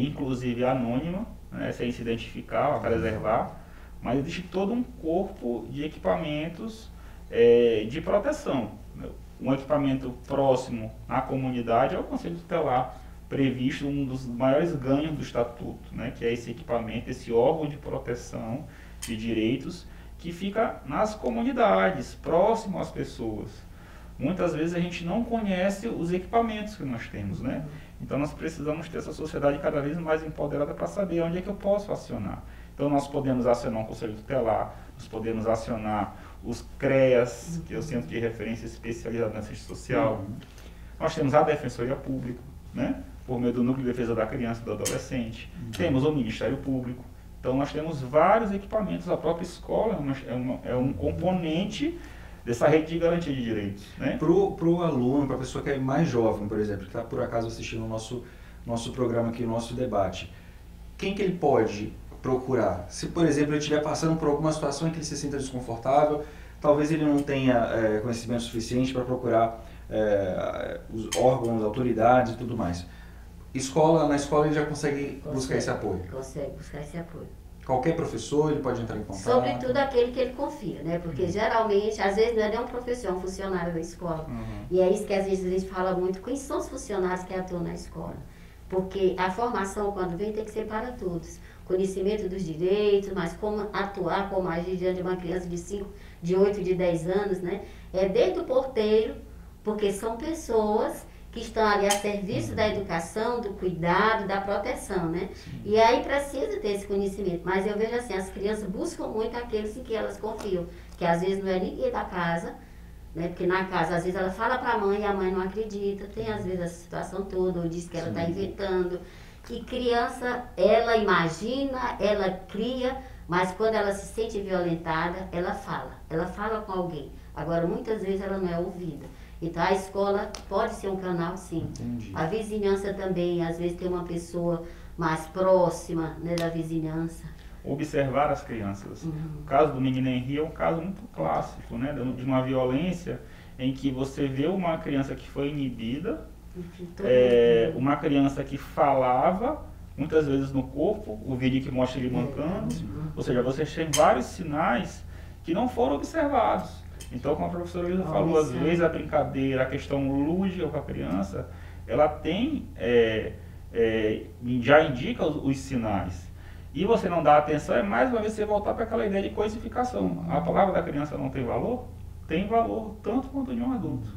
D: inclusive anônima, né, sem se identificar, preservar, mas existe todo um corpo de equipamentos de proteção. Um equipamento próximo à comunidade é o Conselho Tutelar, previsto um dos maiores ganhos do Estatuto, né, que é esse equipamento, esse órgão de proteção de direitos que fica nas comunidades, próximo às pessoas. Muitas vezes a gente não conhece os equipamentos que nós temos, né? Então nós precisamos ter essa sociedade cada vez mais empoderada para saber onde é que eu posso acionar. Então nós podemos acionar um Conselho Tutelar, nós podemos acionar os CREAS, que é o Centro de Referência Especializado na Assistência Social. Nós temos a Defensoria Pública, né? Por meio do Núcleo de Defesa da Criança e do Adolescente. Temos o Ministério Público. Então nós temos vários equipamentos, a própria escola é um componente dessa rede de garantia de direitos. Né?
B: Pro aluno, para a pessoa que é mais jovem, por exemplo, que está por acaso assistindo o nosso programa aqui, o nosso debate, quem que ele pode procurar? Se, por exemplo, ele estiver passando por alguma situação em que ele se sinta desconfortável, talvez ele não tenha conhecimento suficiente para procurar os órgãos, autoridades e tudo mais. Na escola ele já consegue buscar esse apoio?
E: Consegue buscar esse apoio.
B: Qualquer professor, ele pode entrar em contato?
E: Sobretudo aquele que ele confia, né? Porque geralmente, às vezes não é nem um professor, é um funcionário da escola. E é isso que às vezes a gente fala muito, quem são os funcionários que atuam na escola? Porque a formação, quando vem, tem que ser para todos. Conhecimento dos direitos, mas como atuar, como agir diante de uma criança de 5, de 8, de 10 anos, né? É desde o porteiro, porque são pessoas que estão ali a serviço da educação, do cuidado, da proteção, né? E aí precisa ter esse conhecimento. Mas eu vejo assim, as crianças buscam muito aqueles em que elas confiam, que às vezes não é ninguém da casa, né? Porque na casa, às vezes ela fala para a mãe e a mãe não acredita, tem às vezes a situação toda, ou diz que ela está inventando. E criança, ela imagina, ela cria, mas quando ela se sente violentada, ela fala com alguém. Agora, muitas vezes ela não é ouvida. Então, a escola pode ser um canal, sim.
B: Entendi.
E: A vizinhança também, às vezes tem uma pessoa mais próxima, né, da vizinhança.
D: Observar as crianças. O caso do menino Henri é um caso muito clássico, né, de uma violência em que você vê uma criança que foi inibida, uma criança que falava, muitas vezes no corpo, o vídeo que mostra ele mancando, ou seja, você tem vários sinais que não foram observados. Então, como a professora Luísa falou, às vezes a brincadeira, a questão lúdica com a criança, ela tem, já indica os sinais. E você não dá atenção, é mais uma vez você voltar para aquela ideia de coisificação. A palavra da criança não tem valor? Tem valor, tanto quanto de um adulto.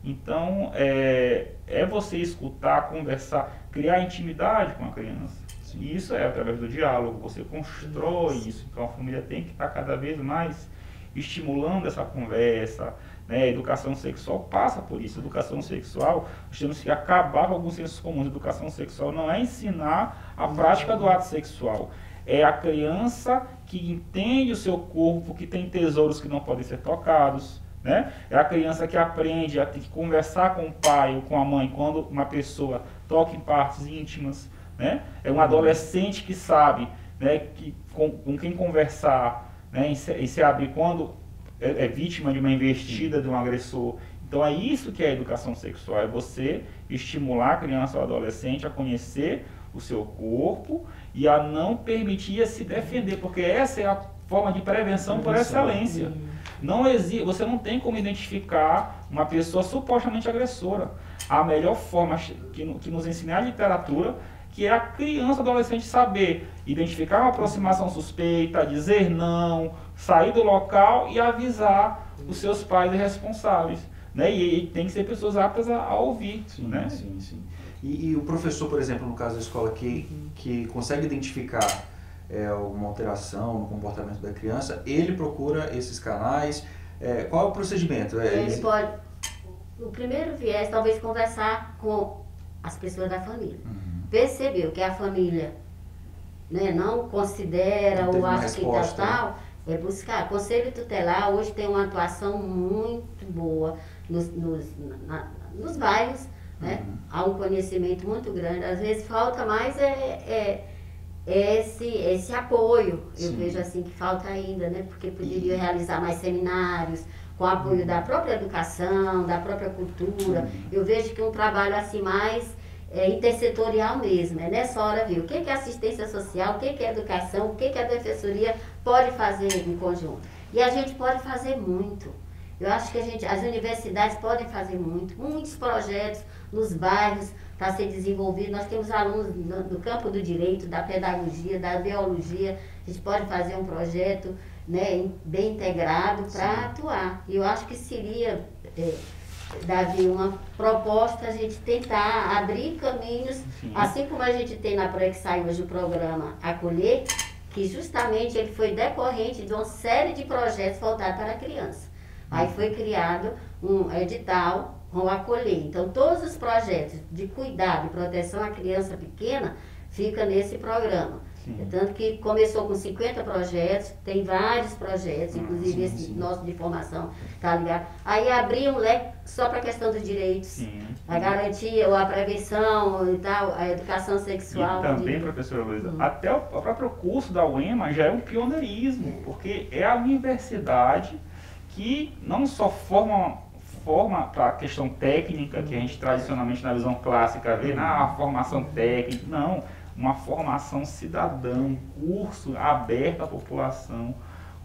D: Então, é você escutar, conversar, criar intimidade com a criança. E isso é através do diálogo, você constrói isso. Então, a família tem que estar cada vez mais estimulando essa conversa, né? A educação sexual passa por isso. Educação sexual, nós temos que acabar com alguns sensos comuns. Educação sexual não é ensinar a prática do ato sexual. É a criança que entende o seu corpo, que tem tesouros que não podem ser tocados, né? É a criança que aprende a ter que conversar com o pai ou com a mãe quando uma pessoa toca em partes íntimas, né? É um adolescente que sabe, né, com quem conversar, né, e se abrir quando é vítima de uma investida de um agressor. Então é isso que é a educação sexual, é você estimular a criança ou adolescente a conhecer o seu corpo e a não permitir se defender, porque essa é a forma de prevenção por excelência. Você não tem como identificar uma pessoa supostamente agressora. A melhor forma que nos ensina a literatura, que é a criança ou adolescente saber identificar uma aproximação suspeita, dizer não, sair do local e avisar os seus pais e responsáveis, né? E tem que ser pessoas aptas a ouvir.
B: Sim,
D: né?
B: sim. E o professor, por exemplo, no caso da escola, que consegue identificar alguma alteração no comportamento da criança, ele procura esses canais. Qual é o procedimento?
E: Ele pode, o primeiro viés, talvez conversar com as pessoas da família. Percebeu que a família, né, não considera ou acha que tal, é buscar. Conselho tutelar hoje tem uma atuação muito boa nos bairros, né? Há um conhecimento muito grande. Às vezes falta mais esse apoio. Eu vejo assim que falta ainda, né? Porque poderia realizar mais seminários com apoio da própria educação, da própria cultura. Eu vejo que um trabalho assim mais intersetorial mesmo, é nessa hora ver o que é assistência social, o que é educação, o que a defensoria pode fazer em conjunto. E a gente pode fazer muito. Eu acho que as universidades podem fazer muito, muitos projetos nos bairros para ser desenvolvido. Nós temos alunos do campo do direito, da pedagogia, da biologia. A gente pode fazer um projeto, né, bem integrado para atuar. E eu acho que seria, Davi, uma proposta a gente tentar abrir caminhos, assim como a gente tem na Proexai hoje o programa Acolher, que justamente ele foi decorrente de uma série de projetos voltados para a criança. Aí foi criado um edital com o Acolher. Então, todos os projetos de cuidado e proteção à criança pequena ficam nesse programa. Tanto que começou com 50 projetos, tem vários projetos, inclusive esse nosso de formação está ligado. Aí abriu um leque só para a questão dos direitos, a garantia, ou a prevenção e tal, a educação sexual.
D: E também, professora Luísa, até o próprio curso da UEMA já é um pioneirismo, porque é a universidade que não só forma para a questão técnica, que a gente tradicionalmente na visão clássica vê, a formação técnica, não. uma formação cidadã, um curso aberto à população,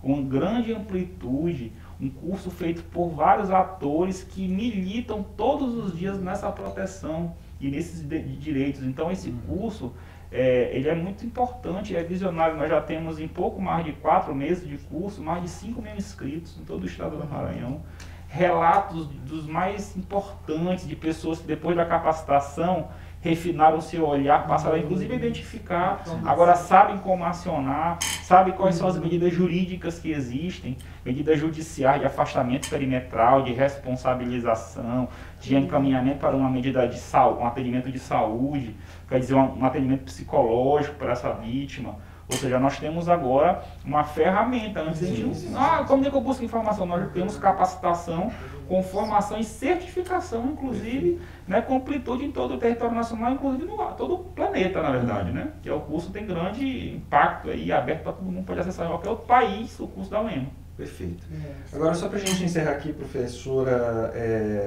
D: com grande amplitude, um curso feito por vários atores que militam todos os dias nessa proteção e nesses direitos. Então esse curso, ele é muito importante, é visionário. Nós já temos em pouco mais de 4 meses de curso, mais de 5 mil inscritos em todo o estado do Maranhão. Relatos dos mais importantes de pessoas que depois da capacitação refinaram o seu olhar, passaram inclusive a identificar, agora sabem como acionar, sabem quais são as medidas jurídicas que existem, medidas judiciais de afastamento perimetral, de responsabilização, de encaminhamento para uma medida de saúde, um atendimento de saúde, quer dizer, um atendimento psicológico para essa vítima. Ou seja, nós temos agora uma ferramenta. Antes a gente não, como é que eu busco informação? Nós temos capacitação com formação e certificação, inclusive, né, com amplitude em todo o território nacional, inclusive no todo o planeta, na verdade, né? Que o curso tem grande impacto aí, aberto para todo mundo, pode acessar em qualquer outro país o curso da UEMA.
B: Perfeito. Agora, só para a gente encerrar aqui, professora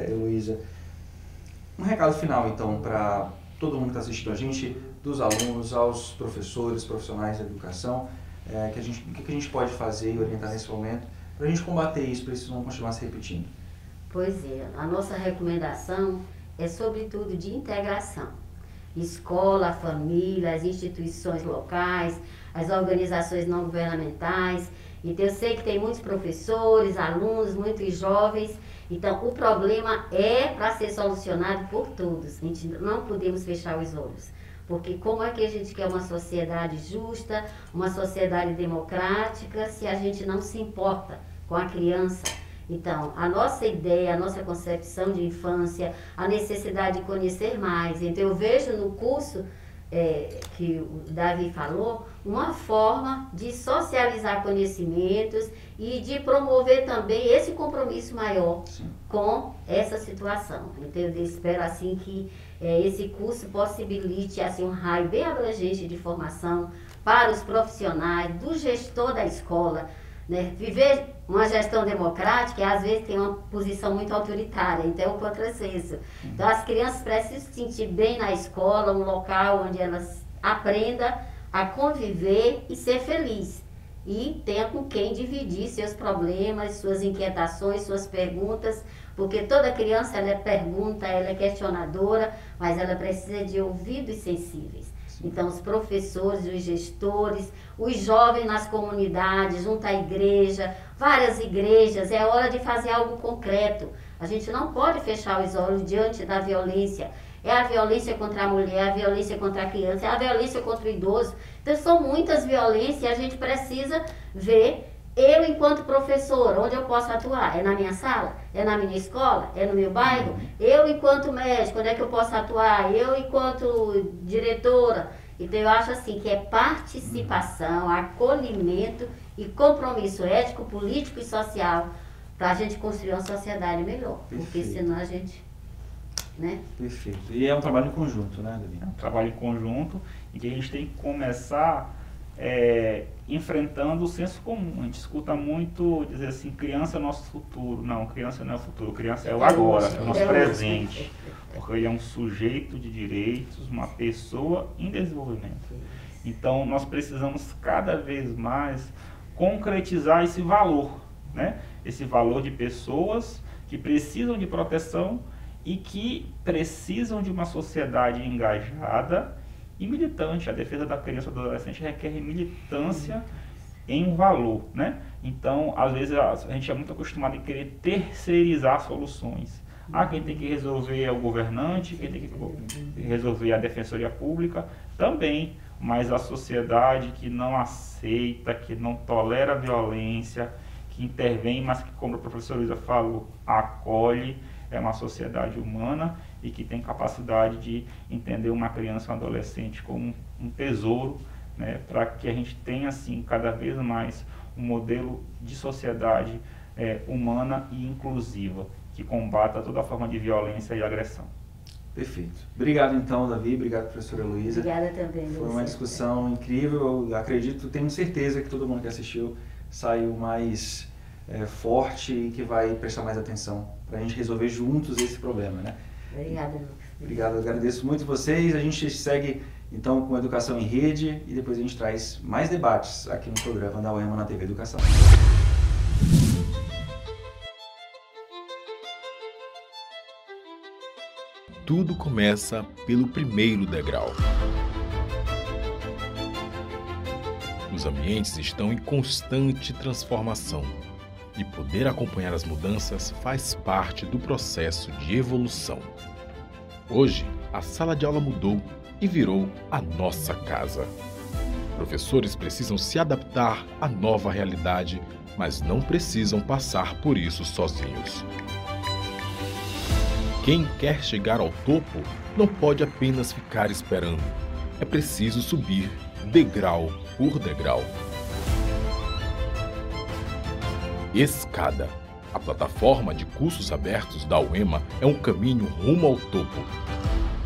B: Heloísa, um recado final, então, para todo mundo que está assistindo a gente, dos alunos aos professores, profissionais da educação, o que a gente pode fazer e orientar nesse momento para a gente combater isso, para isso não continuar se repetindo?
E: Pois é, a nossa recomendação é sobretudo de integração. Escola, família, as instituições locais, as organizações não governamentais. Então eu sei que tem muitos professores, alunos, muitos jovens. Então o problema é para ser solucionado por todos. A gente não podemos fechar os olhos. Porque como é que a gente quer uma sociedade justa, uma sociedade democrática, se a gente não se importa com a criança? Então, a nossa ideia, a nossa concepção de infância, a necessidade de conhecer mais. Então, eu vejo no curso que o Davi falou, uma forma de socializar conhecimentos e de promover também esse compromisso maior com essa situação. Então, eu espero assim que esse curso possibilite assim, um raio bem abrangente de formação para os profissionais, do gestor da escola, né? Viver uma gestão democrática, às vezes tem uma posição muito autoritária, então é um contrassenso. Então as crianças precisam se sentir bem na escola, um local onde elas aprendam a conviver e ser feliz. E tenha com quem dividir seus problemas, suas inquietações, suas perguntas, porque toda criança ela pergunta, ela é questionadora, mas ela precisa de ouvidos sensíveis. Então, os professores, os gestores, os jovens nas comunidades, junto à igreja, várias igrejas, é hora de fazer algo concreto. A gente não pode fechar os olhos diante da violência. É a violência contra a mulher, a violência contra a criança, é a violência contra o idoso. Então, são muitas violências e a gente precisa ver, eu enquanto professora, onde eu posso atuar? É na minha sala? É na minha escola? É no meu bairro? Eu enquanto médico, onde é que eu posso atuar? Eu enquanto diretora? Então eu acho assim que é participação, acolhimento e compromisso ético, político e social para a gente construir uma sociedade melhor.
B: Perfeito.
E: Porque senão a gente... né?
B: Perfeito. E é um trabalho em conjunto, né, Davi?
D: É um trabalho em conjunto e que a gente tem que começar enfrentando o senso comum. A gente escuta muito dizer assim, criança é o nosso futuro. Não, criança não é o futuro, criança é o agora, é o nosso presente. Porque ele é um sujeito de direitos, uma pessoa em desenvolvimento. Então nós precisamos cada vez mais concretizar esse valor, né? Esse valor de pessoas que precisam de proteção e que precisam de uma sociedade engajada e militante. A defesa da criança e do adolescente requer militância em valor, né? Então, às vezes, a gente é muito acostumado a querer terceirizar soluções. Quem tem que resolver é o governante, quem tem que resolver é a defensoria pública, também. Mas a sociedade que não aceita, que não tolera a violência, que intervém, mas que, como a professora Luísa falou, acolhe, é uma sociedade humana e que tem capacidade de entender uma criança ou um adolescente como um tesouro, né, para que a gente tenha, assim, cada vez mais um modelo de sociedade humana e inclusiva, que combata toda forma de violência e agressão.
B: Perfeito. Obrigado, então, Davi. Obrigado, professora Heloísa.
E: Obrigada também.
B: Foi uma discussão incrível. Eu acredito, tenho certeza que todo mundo que assistiu saiu mais forte e que vai prestar mais atenção para a gente resolver juntos esse problema, né?
E: Obrigada, Lucas.
B: Obrigado, eu agradeço muito vocês. A gente segue Então, com Educação em Rede, e depois a gente traz mais debates aqui no programa da UEMA na TV Educação.
F: Tudo começa pelo primeiro degrau. Os ambientes estão em constante transformação e poder acompanhar as mudanças faz parte do processo de evolução. Hoje, a sala de aula mudou e virou a nossa casa. Professores precisam se adaptar à nova realidade, mas não precisam passar por isso sozinhos. Quem quer chegar ao topo não pode apenas ficar esperando. É preciso subir degrau por degrau. Escada. A plataforma de cursos abertos da UEMA é um caminho rumo ao topo,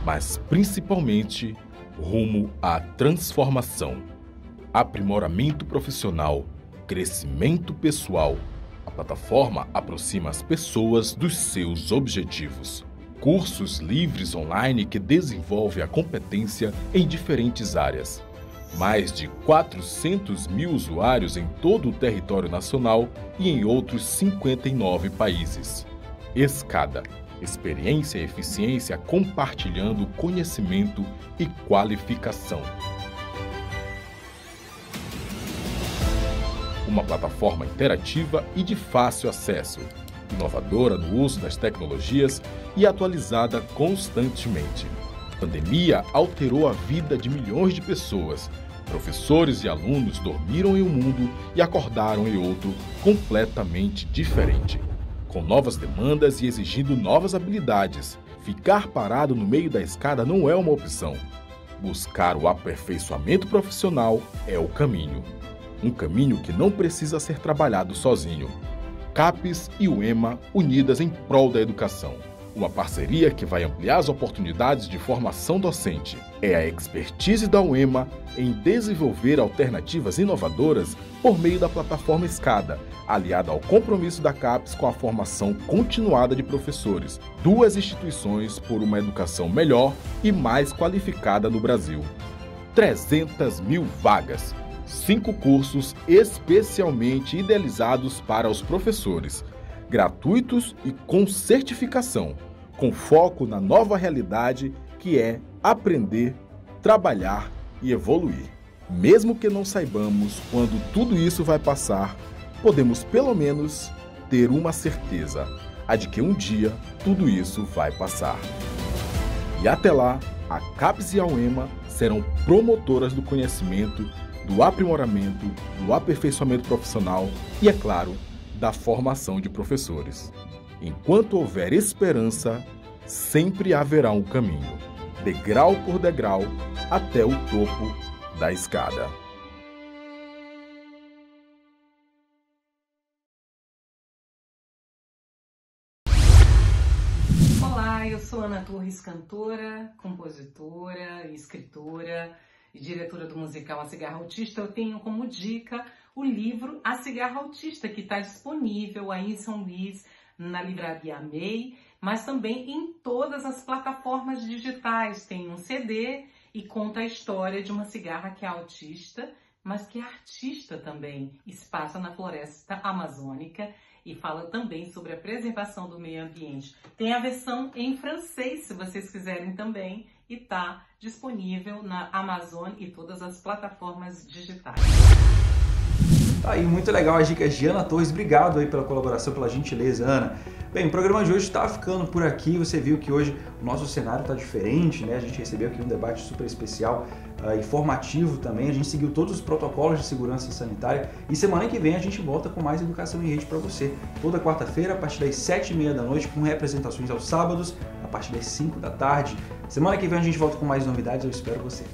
F: mas principalmente rumo à transformação, aprimoramento profissional, crescimento pessoal. A plataforma aproxima as pessoas dos seus objetivos. Cursos livres online que desenvolvem a competência em diferentes áreas. Mais de 400 mil usuários em todo o território nacional e em outros 59 países. Escada. Experiência e eficiência compartilhando conhecimento e qualificação. Uma plataforma interativa e de fácil acesso, inovadora no uso das tecnologias e atualizada constantemente. A pandemia alterou a vida de milhões de pessoas. Professores e alunos dormiram em um mundo e acordaram em outro completamente diferente, com novas demandas e exigindo novas habilidades. Ficar parado no meio da escada não é uma opção. Buscar o aperfeiçoamento profissional é o caminho. Um caminho que não precisa ser trabalhado sozinho. CAPES e UEMA unidas em prol da educação. Uma parceria que vai ampliar as oportunidades de formação docente. É a expertise da UEMA em desenvolver alternativas inovadoras por meio da plataforma Escada, aliada ao compromisso da CAPES com a formação continuada de professores. Duas instituições por uma educação melhor e mais qualificada no Brasil. 300 mil vagas. 5 cursos especialmente idealizados para os professores, gratuitos e com certificação, com foco na nova realidade que é aprender, trabalhar e evoluir. Mesmo que não saibamos quando tudo isso vai passar, podemos pelo menos ter uma certeza, a de que um dia tudo isso vai passar. E até lá, a CAPES e a UEMA serão promotoras do conhecimento, do aprimoramento, do aperfeiçoamento profissional e, é claro, da formação de professores. Enquanto houver esperança, sempre haverá um caminho, degrau por degrau, até o topo da escada.
G: Olá, eu sou Ana Torres, cantora, compositora, escritora e diretora do musical A Cigarra Autista. Eu tenho como dica o livro A Cigarra Autista, que está disponível aí em São Luís, na Livraria Amei, mas também em todas as plataformas digitais. Tem um CD e conta a história de uma cigarra que é autista, mas que é artista também. E se passa na floresta amazônica e fala também sobre a preservação do meio ambiente. Tem a versão em francês, se vocês quiserem também, e está disponível na Amazon e todas as plataformas digitais.
B: Tá aí, muito legal as dicas de Ana Torres. Obrigado aí pela colaboração, pela gentileza, Ana. Bem, o programa de hoje está ficando por aqui. Você viu que hoje o nosso cenário está diferente, né? A gente recebeu aqui um debate super especial, informativo também. A gente seguiu todos os protocolos de segurança sanitária e semana que vem a gente volta com mais Educação em Rede para você. Toda quarta-feira, a partir das 7h30 da noite, com representações aos sábados, a partir das 5 da tarde. Semana que vem a gente volta com mais novidades. Eu espero você.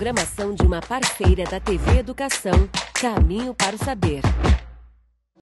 A: programação de uma parceira da TV Educação, Caminho para o Saber.